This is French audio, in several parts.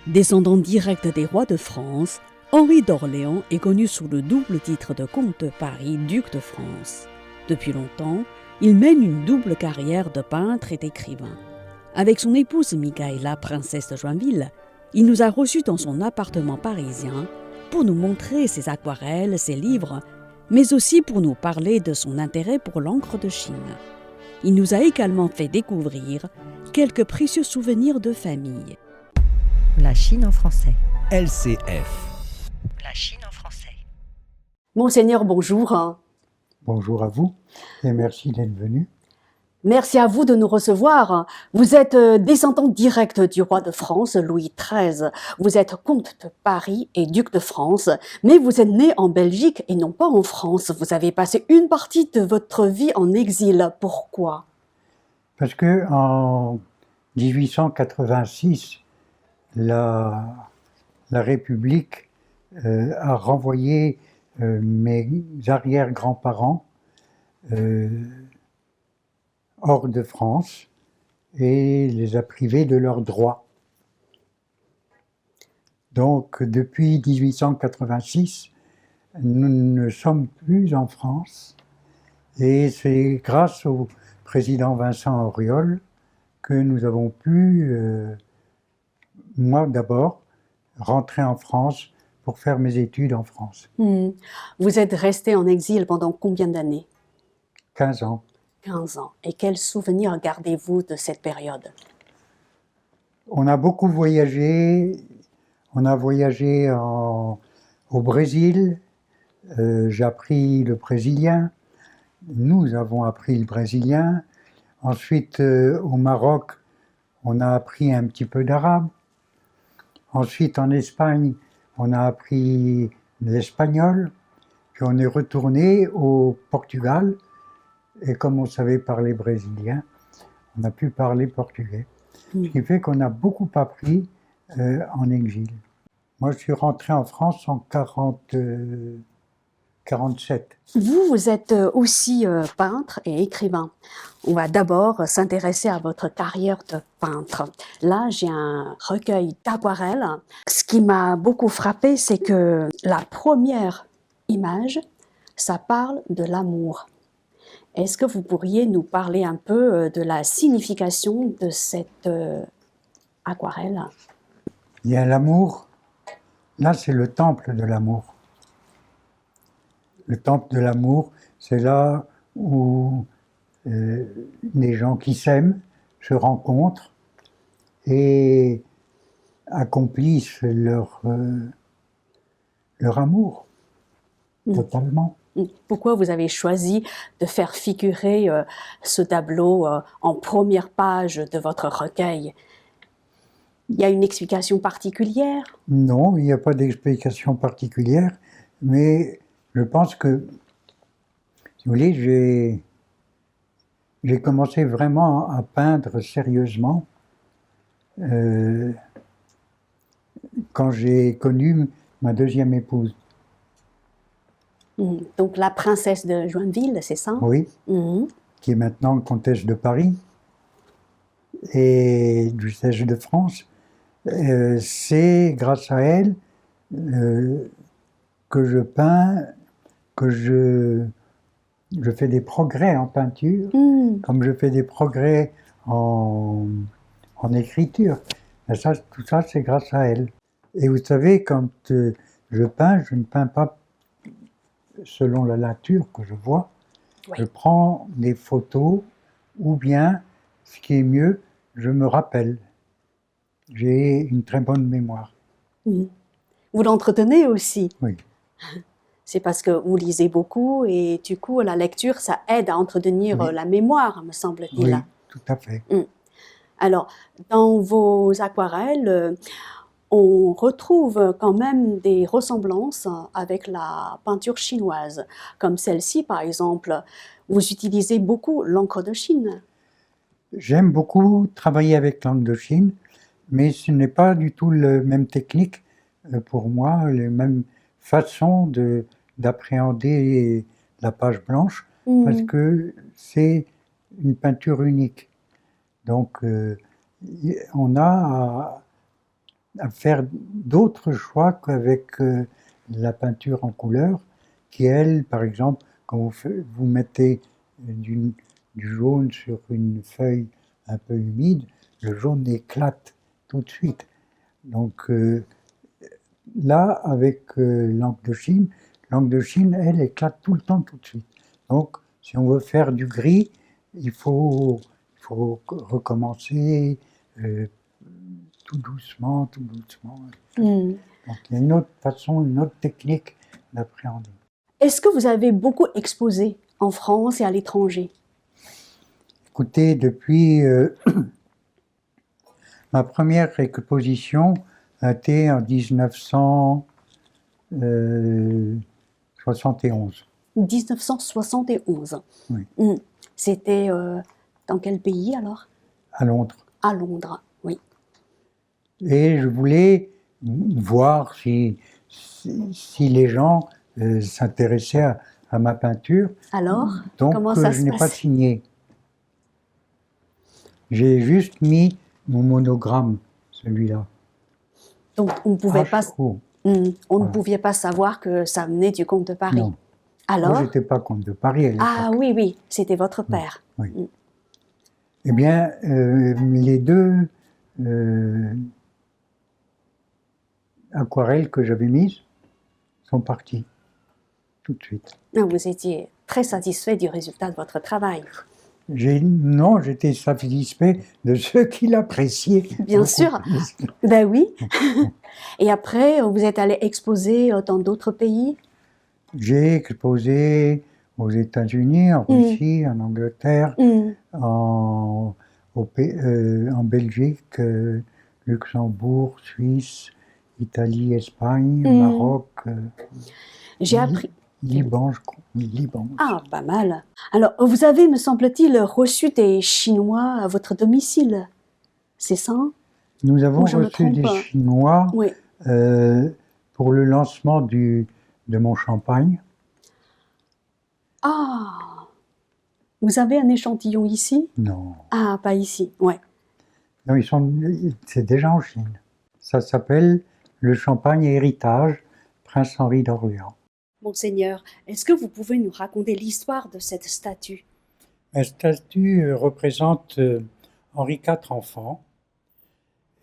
Descendant direct des rois de France, Henri d'Orléans est connu sous le double titre de comte de Paris, duc de France. Depuis longtemps, il mène une double carrière de peintre et d'écrivain. Avec son épouse Michaela, princesse de Joinville, il nous a reçus dans son appartement parisien pour nous montrer ses aquarelles, ses livres, mais aussi pour nous parler de son intérêt pour l'encre de Chine. Il nous a également fait découvrir quelques précieux souvenirs de famille. La Chine en français. LCF. La Chine en français. Monseigneur, bonjour. Bonjour à vous et merci d'être venu. Merci à vous de nous recevoir. Vous êtes descendant direct du roi de France, Louis XIII. Vous êtes comte de Paris et duc de France, mais vous êtes né en Belgique et non pas en France. Vous avez passé une partie de votre vie en exil. Pourquoi? Parce que en 1886, la République a renvoyé mes arrière-grands-parents hors de France et les a privés de leurs droits. Donc, depuis 1886, nous ne sommes plus en France et c'est grâce au président Vincent Auriol que nous avons pu, moi d'abord, rentrer en France pour faire mes études en France. Vous êtes resté en exil pendant combien d'années? 15 ans. 15 ans. Et quels souvenirs gardez-vous de cette période? On a beaucoup voyagé. On a voyagé au Brésil. J'ai appris le brésilien. Nous avons appris le brésilien. Ensuite, au Maroc, on a appris un petit peu d'arabe. Ensuite, en Espagne, on a appris l'espagnol. Puis on est retourné au Portugal. Et comme on savait parler brésilien, on a pu parler portugais. Ce qui fait qu'on a beaucoup appris en exil. Moi, je suis rentré en France en 47. Vous êtes aussi peintre et écrivain. On va d'abord s'intéresser à votre carrière de peintre. Là, j'ai un recueil d'aquarelles. Ce qui m'a beaucoup frappé, c'est que la première image, ça parle de l'amour. Est-ce que vous pourriez nous parler un peu de la signification de cette aquarelle? Il y a l'amour. Là, c'est le temple de l'amour. Le temple de l'amour, c'est là où les gens qui s'aiment se rencontrent et accomplissent leur amour, totalement. Pourquoi vous avez choisi de faire figurer ce tableau en première page de votre recueil? Il y a une explication particulière? Non, il n'y a pas d'explication particulière, mais je pense que, si vous voulez, j'ai commencé vraiment à peindre sérieusement quand j'ai connu ma deuxième épouse. Donc la princesse de Joinville, c'est ça? Oui, qui est maintenant comtesse de Paris et duchesse de France. C'est grâce à elle que je peins, que je fais des progrès en peinture, comme je fais des progrès en écriture. Et ça, tout ça, c'est grâce à elle. Et vous savez, quand je peins, je ne peins pas selon la nature que je vois. Oui. Je prends des photos, ou bien, ce qui est mieux, je me rappelle. J'ai une très bonne mémoire. Vous l'entretenez aussi? Oui. C'est parce que vous lisez beaucoup et du coup, la lecture, ça aide à entretenir la mémoire, me semble-t-il. Oui, tout à fait. Alors, dans vos aquarelles, on retrouve quand même des ressemblances avec la peinture chinoise. Comme celle-ci, par exemple, vous utilisez beaucoup l'encre de Chine. J'aime beaucoup travailler avec l'encre de Chine, mais ce n'est pas du tout la même technique pour moi, les mêmes façons d'appréhender la page blanche, parce que c'est une peinture unique. Donc, on a à faire d'autres choix qu'avec la peinture en couleur, qui elle, par exemple, quand vous mettez du jaune sur une feuille un peu humide, le jaune éclate tout de suite. Donc là, avec l'encre de Chine, elle éclate tout le temps, tout de suite. Donc, si on veut faire du gris, il faut recommencer tout doucement, tout doucement. Mm. Donc, il y a une autre façon, une autre technique d'appréhender. Est-ce que vous avez beaucoup exposé en France et à l'étranger? Écoutez, depuis ma première exposition a été en 1971. 1971. Oui. Mm. C'était dans quel pays alors? À Londres. À Londres, oui. Et je voulais voir si les gens s'intéressaient à ma peinture. Alors, Donc, comment ça je se n'ai pas passe? signé. J'ai juste mis mon monogramme, celui-là. Donc, on ne pouvait pas, HO. on ne Voilà. pouvait pas savoir que ça venait du comte de Paris. Non. Alors, Moi, j'étais pas comte de Paris à l'époque. ah oui, oui, c'était votre père. Oui. Mm. Eh bien, les deux aquarelles que j'avais mises sont parties tout de suite. Ah, vous étiez très satisfait du résultat de votre travail. Non, j'étais satisfait de ceux qui l'appréciaient. Bien beaucoup sûr. plus. Ben oui. Et après, vous êtes allé exposer dans d'autres pays? J'ai exposé aux États-Unis, en Russie, en Angleterre, Mm. en Belgique, Luxembourg, Suisse, Italie, Espagne, Maroc, J'ai appris. Liban, je crois. Liban. Ah, pas mal. Alors, vous avez, me semble-t-il, reçu des Chinois à votre domicile. C'est ça? Nous avons Ou je me reçu trompe des pas? Chinois Oui. pour le lancement de mon champagne. Ah, vous avez un échantillon ici? Non, Ah, pas ici, ouais. non, c'est déjà en Chine. Ça s'appelle le champagne héritage Prince Henri d'Orléans. Monseigneur, est-ce que vous pouvez nous raconter l'histoire de cette statue? La statue représente Henri IV enfant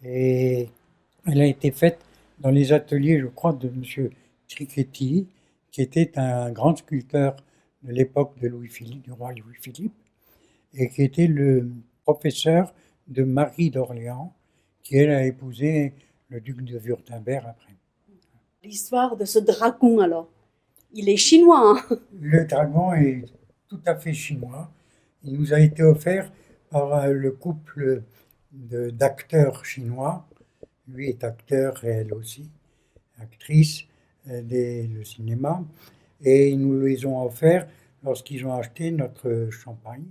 et elle a été faite dans les ateliers, je crois, de M. Trichetti, qui était un grand sculpteur de l'époque de du roi Louis-Philippe, et qui était le professeur de Marie d'Orléans, qui elle a épousé le duc de Wurtemberg après. L'histoire de ce dragon, alors. Il est chinois, hein? Le dragon est tout à fait chinois. Il nous a été offert par le couple d'acteurs chinois. Lui est acteur et elle aussi, actrice de cinéma. Et ils nous les ont offerts lorsqu'ils ont acheté notre champagne.